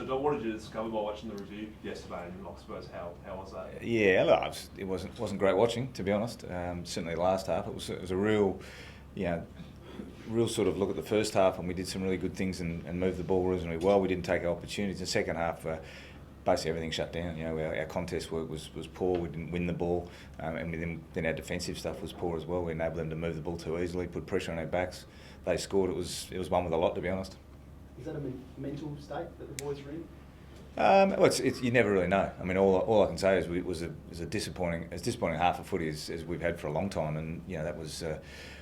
So, Don, what did you discover by watching the review yesterday? And I suppose how was that? Yeah, look, it wasn't great watching, to be honest. Certainly the last half, it was a real, real sort of look at the first half, and we did some really good things and moved the ball reasonably well. We didn't take our opportunities. The second half, basically everything shut down. Our contest work was poor. We didn't win the ball, and then our defensive stuff was poor as well. We enabled them to move the ball too easily, put pressure on our backs. They scored. It was one with a lot, to be honest. Is that a mental state that the boys are in? Well, you never really know. I mean, all I can say is it was a disappointing half of footy as we've had for a long time, and that was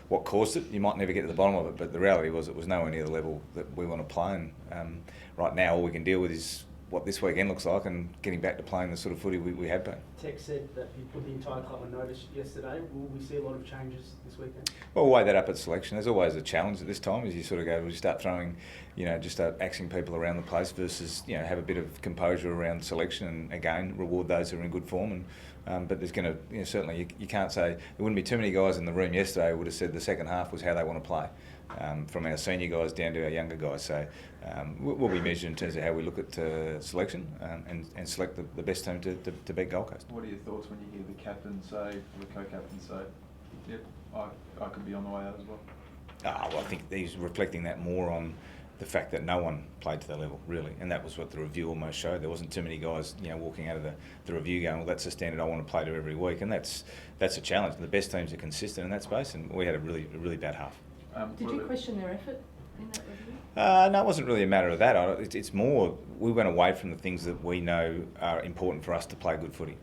what caused it. You might never get to the bottom of it, but the reality was it was nowhere near the level that we want to play. And right now, all we can deal with is what this weekend looks like and getting back to playing the sort of footy we have been. Tech said that he put the entire club on notice yesterday. Will we see a lot of changes this weekend? Well, we'll weigh that up at selection. There's always a challenge at this time as you sort of go, we start throwing, just start axing people around the place versus, have a bit of composure around selection and, again, reward those who are in good form. And but there's going to, certainly you can't say, there wouldn't be too many guys in the room yesterday who would have said the second half was how they want to play. From our senior guys down to our younger guys. So we'll be measured in terms of how we look at selection and select the best team to beat Gold Coast. What are your thoughts when you hear the captain say, or the co-captain say, yep, I could be on the way out as well? Well, I think he's reflecting that more on the fact that no one played to the level, really. And that was what the review almost showed. There wasn't too many guys, walking out of the review going, well, that's the standard I want to play to every week. And that's a challenge. The best teams are consistent in that space, and we had a really bad half. Did you question their effort in that review? No, it wasn't really a matter of that. It's more, we went away from the things that we know are important for us to play good footy.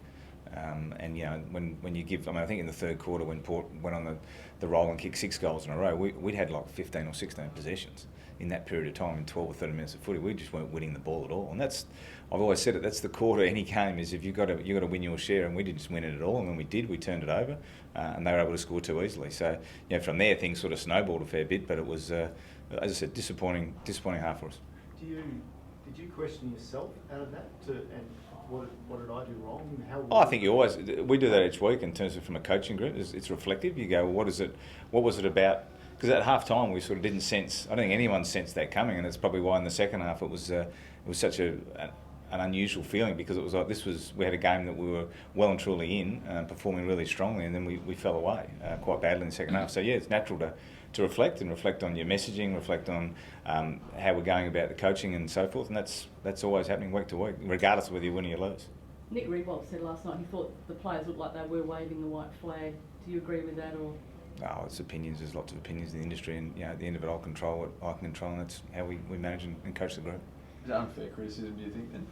When you give, I think in the third quarter when Port went on the roll and kicked 6 goals in a row, we'd had like 15 or 16 possessions in that period of time in 12 or 30 minutes of footy. We just weren't winning the ball at all. And I've always said it, that's the core to any game, is if you've got to win your share, and we didn't just win it at all. And when we did, we turned it over, and they were able to score too easily. So, from there, things sort of snowballed a fair bit, but it was, as I said, disappointing half for us. Did you question yourself out of that? And what did I do wrong? I think we do that each week in terms of from a coaching group. It's reflective. You go, what was it about? Because at half time we sort of didn't sense. I don't think anyone sensed that coming, and that's probably why in the second half it was such an unusual feeling, because it was like we had a game that we were well and truly in, performing really strongly, and then we fell away quite badly in the second half. So yeah, it's natural to reflect on your messaging, reflect on how we're going about the coaching and so forth, and that's always happening week to week, regardless of whether you win or you lose. Nick Riewoldt said last night he thought the players looked like they were waving the white flag. Do you agree with that, or? Oh, it's opinions. There's lots of opinions in the industry, and at the end of it, I'll control what I can control, and that's how we manage and coach the group. Is that unfair criticism, do you think, then?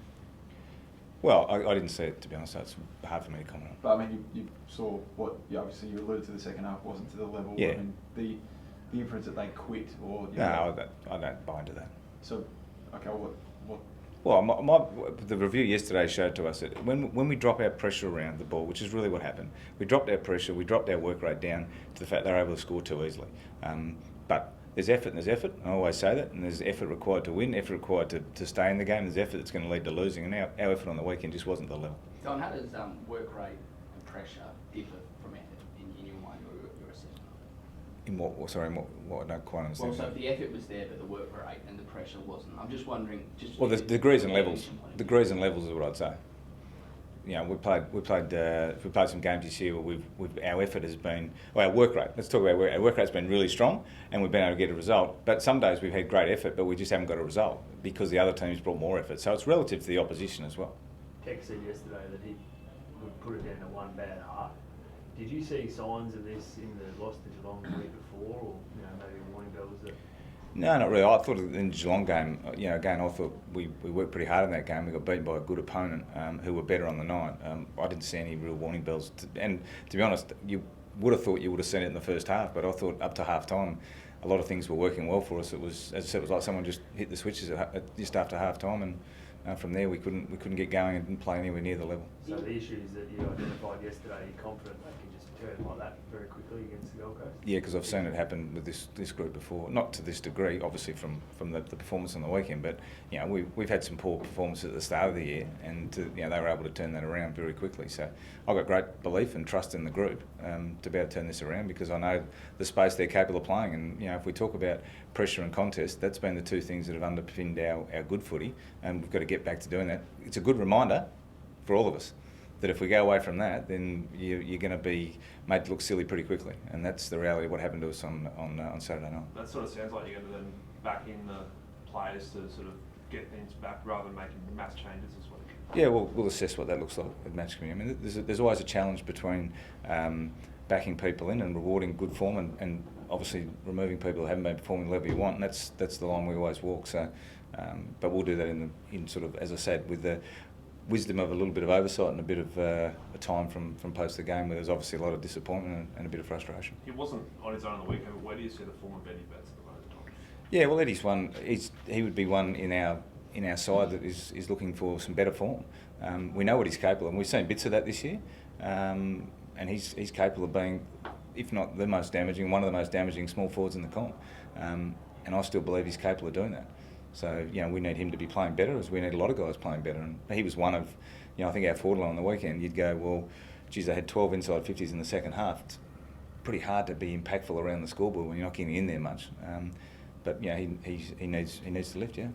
Well, I didn't see it, to be honest, so it's hard for me to comment on. But I mean, you saw what, obviously you alluded to the second half wasn't to the level. Yeah. I mean, the inference that they quit, or... No, I don't buy into that. So, okay, what? Well, the review yesterday showed to us that when we drop our pressure around the ball, which is really what happened, we dropped our pressure, we dropped our work rate down to the fact they were able to score too easily. But there's effort and there's effort, I always say that, and there's effort required to win, effort required to stay in the game, there's effort that's going to lead to losing, and our effort on the weekend just wasn't the level. Don, how does work rate and pressure differ from effort in your mind or your assessment? In what? Sorry, what I don't quite understand. Well, so if the effort was there, but the work rate and the pressure wasn't, I'm just wondering. Well, the degrees and levels. Degrees and levels is what I'd say. We played some games this year where our effort has been, our work rate. Let's talk about our work rate's been really strong, and we've been able to get a result. But some days we've had great effort, but we just haven't got a result because the other team's brought more effort. So it's relative to the opposition as well. Tech said yesterday that he would put it down to one bad half. Did you see signs of this in the loss to Geelong the week before, or maybe warning bells that? No, not really. I thought in the Geelong game, again, I thought we worked pretty hard in that game. We got beaten by a good opponent who were better on the night. I didn't see any real warning bells. And to be honest, you would have thought you would have seen it in the first half, but I thought up to half time, a lot of things were working well for us. It was, as I said, it was like someone just hit the switches just after half time, and from there we couldn't get going and didn't play anywhere near the level. So the issues that you identified yesterday, you're confident they can just turn like that very quickly against the Gold Coast? Yeah, because I've seen it happen with this group before. Not to this degree, obviously, from the performance on the weekend, but you know, we've had some poor performances at the start of the year, and you know, they were able to turn that around very quickly. So I've got great belief and trust in the group to be able to turn this around, because I know the space they're capable of playing. And you know, if we talk about pressure and contest, that's been the two things that have underpinned our good footy, and we've got to get back to doing that. It's a good reminder for all of us that if we go away from that, then you're going to be made to look silly pretty quickly, and that's the reality of what happened to us on Saturday night. That sort of sounds like you're going to then back in the players to sort of get things back rather than making mass changes as well. Yeah, we'll assess what that looks like at match committee. I mean, there's always a challenge between backing people in and rewarding good form, and obviously removing people who haven't been performing the level you want, and that's the line we always walk. So, but we'll do that in sort of, as I said, with the wisdom of a little bit of oversight and a bit of a time from post the game, where there's obviously a lot of disappointment and a bit of frustration. He wasn't on his own on the weekend, but where do you see the form of Eddie Betts at the moment, Tom? Yeah, well, Eddie's one. He would be one in our side that is looking for some better form. We know what he's capable of, and we've seen bits of that this year. And he's capable of being, if not the most damaging, one of the most damaging small forwards in the comp. And I still believe he's capable of doing that. So, you know, we need him to be playing better, as we need a lot of guys playing better. And he was one of, you know, I think our forward line on the weekend, you'd go, well, geez, they had 12 inside 50s in the second half. It's pretty hard to be impactful around the scoreboard when you're not getting in there much. But, yeah, he needs to lift, yeah.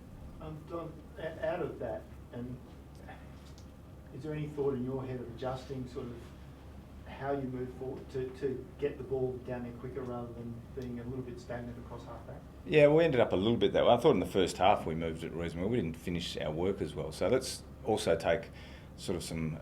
Don, out of that, and is there any thought in your head of adjusting sort of how you move forward to get the ball down there quicker rather than being a little bit stagnant across half back? Yeah, we ended up a little bit that way. I thought in the first half we moved it reasonably well. We didn't finish our work as well. So let's also take sort of some,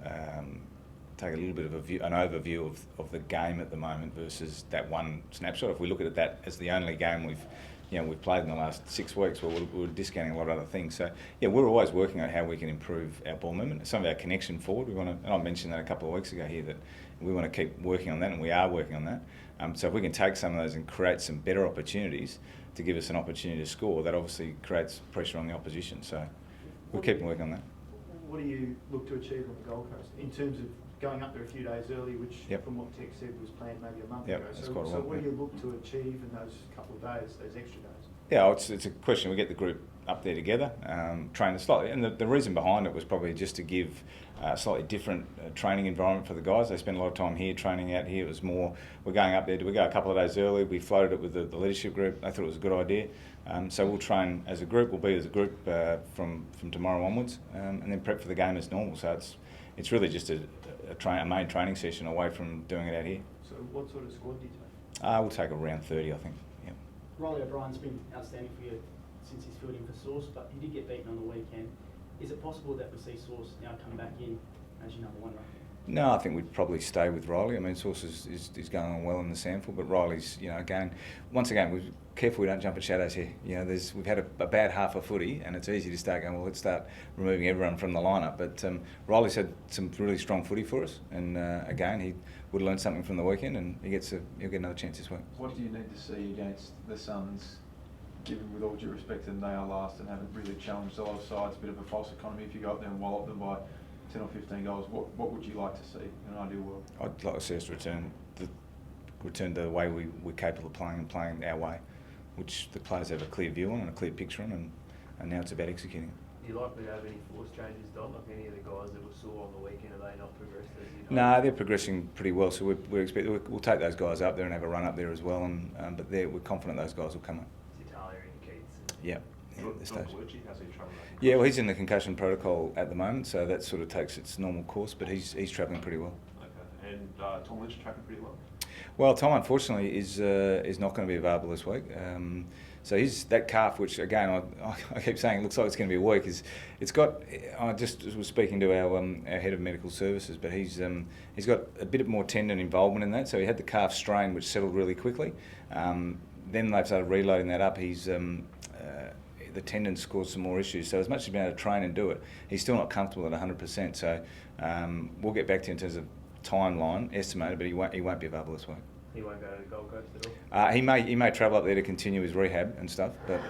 take a little bit of an overview of the game at the moment versus that one snapshot. If we look at that as the only game we've played in the last 6 weeks, well, we're discounting a lot of other things. So, yeah, we're always working on how we can improve our ball movement. Some of our connection forward, and I mentioned that a couple of weeks ago here, that we want to keep working on that, and we are working on that. So if we can take some of those and create some better opportunities to give us an opportunity to score, that obviously creates pressure on the opposition. So we'll keep working on that. What do you look to achieve on the Gold Coast in terms of going up there a few days early, which from what Tech said was planned maybe a month ago? That's so quite a while, what do you look to achieve in those couple of days, those extra days? Yeah, it's a question. We get the group up there together, train it slightly. And the reason behind it was probably just to give a slightly different training environment for the guys. They spend a lot of time here, training out here. It was more, we're going up there, do we go a couple of days early? We floated it with the leadership group. They thought it was a good idea. So we'll train as a group. We'll be as a group from tomorrow onwards, and then prep for the game as normal. So it's really just a main training session away from doing it out here. So what sort of squad do you take? We'll take around 30, I think. Yeah. Riley O'Brien's been outstanding for you since he's filled in for Source, but he did get beaten on the weekend. Is it possible that we see Source now come back in as your number one right now? No, I think we'd probably stay with Riley. I mean, Source is going on well in the sample, but Riley's, you know, once again, we're careful we don't jump at shadows here. You know, we've had a bad half of footy, and it's easy to start going, well, let's start removing everyone from the lineup. But Riley's had some really strong footy for us, and again, he would learn something from the weekend, and he'll get another chance this week. What do you need to see against the Suns, given with all due respect to them, they are last and haven't really challenged a lot of sides, a bit of a false economy? If you go up there and wallop them by 10 or 15 goals, what would you like to see in an ideal world? I'd like to see us return to the way we're capable of playing and playing our way, which the players have a clear view on and a clear picture on, and now it's about executing. Do you likely to have any force changes, Don? Like any of the guys that we saw on the weekend, are they not progressed as you know? No, they're progressing pretty well, so we'll take those guys up there and have a run up there as well, but we're confident those guys will come up. Italia and Keats. Yeah. How's he travelling? Yeah, well, he's in the concussion protocol at the moment, so that sort of takes its normal course, but he's travelling pretty well. Okay, and Tom Lynch tracking pretty well? Well, Tom, unfortunately, is not going to be available this week. So that calf, which again I keep saying looks like it's going to be weak, it's got. I just was speaking to our head of medical services, but he's got a bit more tendon involvement in that. So he had the calf strain, which settled really quickly. Then they've started reloading that up. The tendons caused some more issues. So as much as he's been able to train and do it, he's still not comfortable at 100%. So we'll get back to you in terms of timeline estimated, but he won't be available this week. He won't go to the Gold Coast at all? He may travel up there to continue his rehab and stuff, but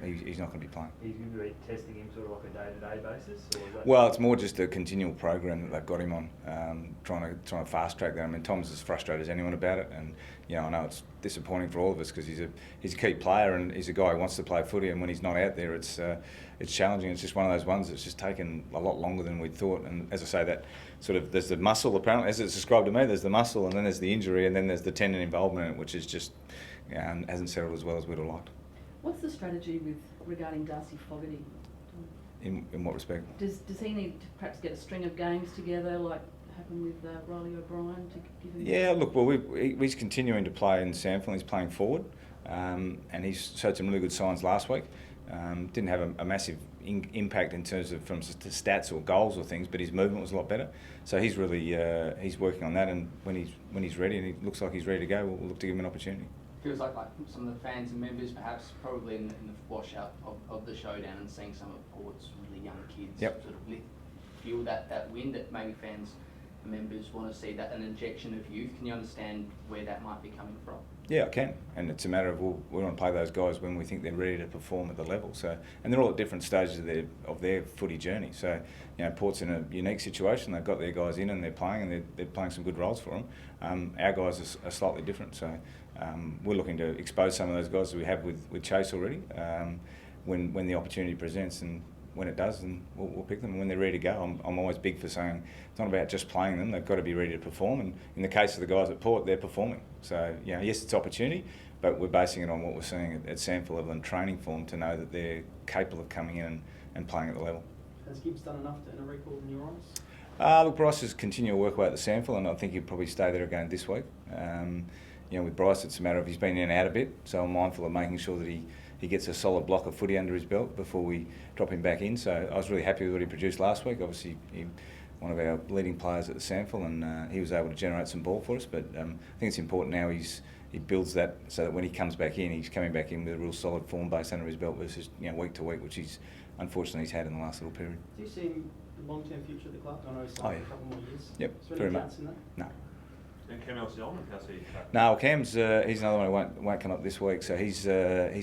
he's not going to be playing. He's going to be testing him sort of like a day-to-day basis? Or is that Well, it's more just a continual program that they've got him on, trying to fast track that. I mean, Tom's as frustrated as anyone about it, and I know it's disappointing for all of us because he's a key player and he's a guy who wants to play footy, and when he's not out there, it's challenging. It's just one of those ones that's just taken a lot longer than we'd thought. And as I say, that sort of there's the muscle apparently, as it's described to me. There's the muscle, and then there's the injury, and then there's the tendon involvement in it, which is just hasn't settled as well as we'd have liked. What's the strategy regarding Darcy Fogarty? In what respect? Does he need to perhaps get a string of games together, like happened with Riley O'Brien, to give him? Yeah, look, well, he's continuing to play in Sandford. He's playing forward, and he's showed some really good signs last week. Didn't have a massive impact in terms of from stats or goals or things, but his movement was a lot better. So he's really he's working on that, and when he's ready, and he looks like he's ready to go, we'll look to give him an opportunity. Feels like some of the fans and members, perhaps probably in the washout of the showdown, and seeing some of Port's really young kids Yep. sort of feel that wind that maybe fans and members want to see, that an injection of youth. Can you understand where that might be coming from? Yeah, I can, and it's a matter of we want to play those guys when we think they're ready to perform at the level. So, and they're all at different stages of their footy journey. So, Port's in a unique situation. They've got their guys in and they're playing, and they're playing some good roles for them. Our guys are slightly different. So, we're looking to expose some of those guys that we have with Chase already. When the opportunity presents, and when it does, then we'll pick them. And when they're ready to go, I'm always big for saying it's not about just playing them. They've got to be ready to perform. And in the case of the guys at Port, they're performing. So, yes, it's opportunity, but we're basing it on what we're seeing at Sandford level and training for them to know that they're capable of coming in and playing at the level. Has Gibbs done enough to earn a record in your eyes? Look, Bryce has continued to work away at the Sandford, and I think he'll probably stay there again this week. With Bryce, it's a matter of he's been in and out a bit, so I'm mindful of making sure that he gets a solid block of footy under his belt before we drop him back in. So I was really happy with what he produced last week. Obviously, he's one of our leading players at the Sandford, and he was able to generate some ball for us. But I think it's important now he builds that so that when he comes back in, he's coming back in with a real solid form base under his belt versus week to week, which he's had in the last little period. Do you see him long-term future of the club? I know he's Oh, signed yeah. a couple more years. Yep, Is there very any much. doubts in that? No. And Cam Elsion, how's he? No, Cam's he's another one who won't come up this week, so he's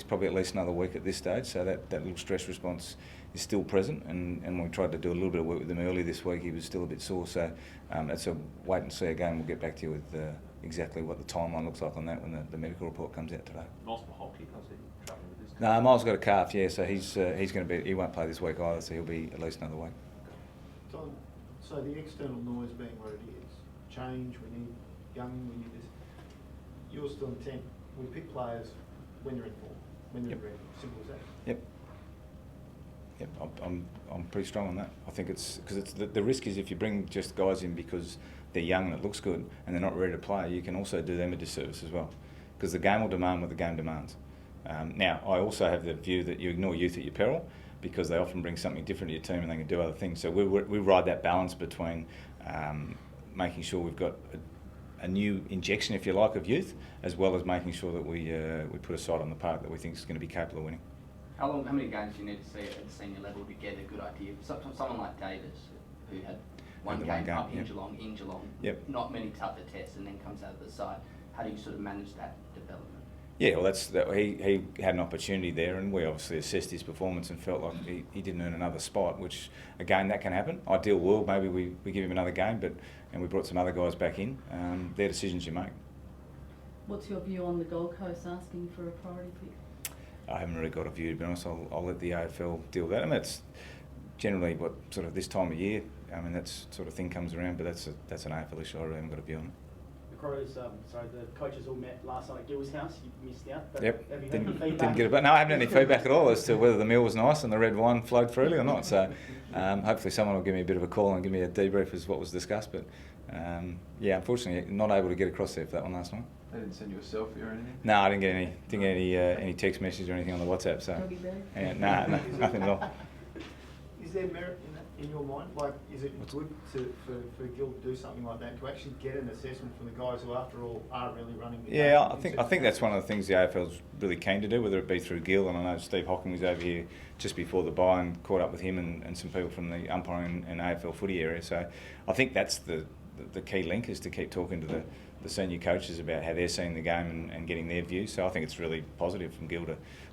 probably at least another week at this stage. So that little stress response is still present, and we tried to do a little bit of work with him early this week. He was still a bit sore, so it's a wait and see again. We'll get back to you with exactly what the timeline looks like on that when the medical report comes out today. Miles Maholke, how's he travelling with this? No, Miles got a calf, yeah, so he's going to be. He won't play this week either, so he'll be at least another week. So the external noise being what it is, change, we need young, we need this. You're still intent. We pick players when they're in form, when they're ready. Simple as that. Yep, I'm pretty strong on that. I think it's because the risk is if you bring just guys in because they're young and it looks good and they're not ready to play, you can also do them a disservice as well, because the game will demand what the game demands. Now, I also have the view that you ignore youth at your peril, because they often bring something different to your team and they can do other things. So we ride that balance between making sure we've got a new injection, if you like, of youth, as well as making sure that we put a side on the park that we think is going to be capable of winning. How many games do you need to see at the senior level to get a good idea? Someone like Davis, who had one game up in yep. Geelong, Yep. not many tougher tests, and then comes out of the side. How do you sort of manage that development? Yeah, well, he had an opportunity there, and we obviously assessed his performance and felt like he didn't earn another spot, which, again, that can happen. Ideal world, maybe we give him another game, and we brought some other guys back in. They're decisions you make. What's your view on the Gold Coast asking for a priority pick? I haven't really got a view, to be honest. I'll let the AFL deal with that. I mean, it's generally what sort of this time of year, I mean, that sort of thing comes around, but that's an AFL issue. I really haven't got a view on it. The Crows, the coaches all met last night at Gill's house. You missed out. But Yep, have you had any feedback? didn't get it. No, I haven't had any feedback at all as to whether the meal was nice and the red wine flowed freely or not. So hopefully someone will give me a bit of a call and give me a debrief as what was discussed. But unfortunately, not able to get across there for that one last night. They didn't send you a selfie or anything? No, I didn't get any text message or anything on the WhatsApp. So Doggy bag? no, nothing at all. Is there merit in that in your mind? Like, is it good for Gil to do something like that, to actually get an assessment from the guys who, after all, are really running the game? Yeah, I think that's one of the things the AFL's really keen to do, whether it be through Gil, and I know Steve Hocking was over here just before the bye and caught up with him and some people from the umpiring and AFL footy area. So I think that's the the key link is to keep talking to the senior coaches about how they're seeing the game and getting their views. So I think it's really positive from Gil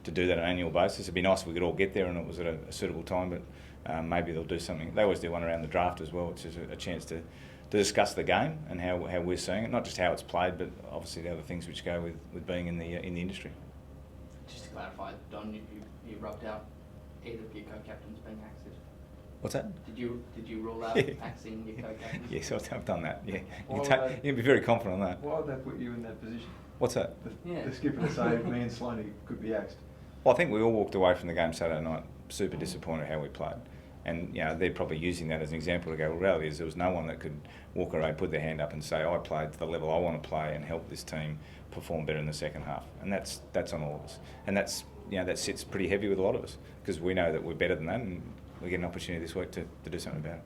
to do that on an annual basis. It'd be nice if we could all get there and it was at a suitable time, but maybe they'll do something. They always do one around the draft as well, which is a chance to discuss the game and how we're seeing it, not just how it's played, but obviously the other things which go with being in the industry. Just to clarify, Don, you rubbed out either of your co-captains being axed. What's that? Did you rule out Yeah. axing your co-captains? Yes, I've done that. Yeah, Why you can be very confident on that. Why would they put you in that position? What's that? The skipper to say me and Sloaney could be axed. Well, I think we all walked away from the game Saturday night super disappointed how we played. And, they're probably using that as an example to go, well, reality is there was no one that could walk away, put their hand up and say, I played to the level I want to play and help this team perform better in the second half. And that's on all of us. And that's, that sits pretty heavy with a lot of us because we know that we're better than that and we get an opportunity this week to do something about it.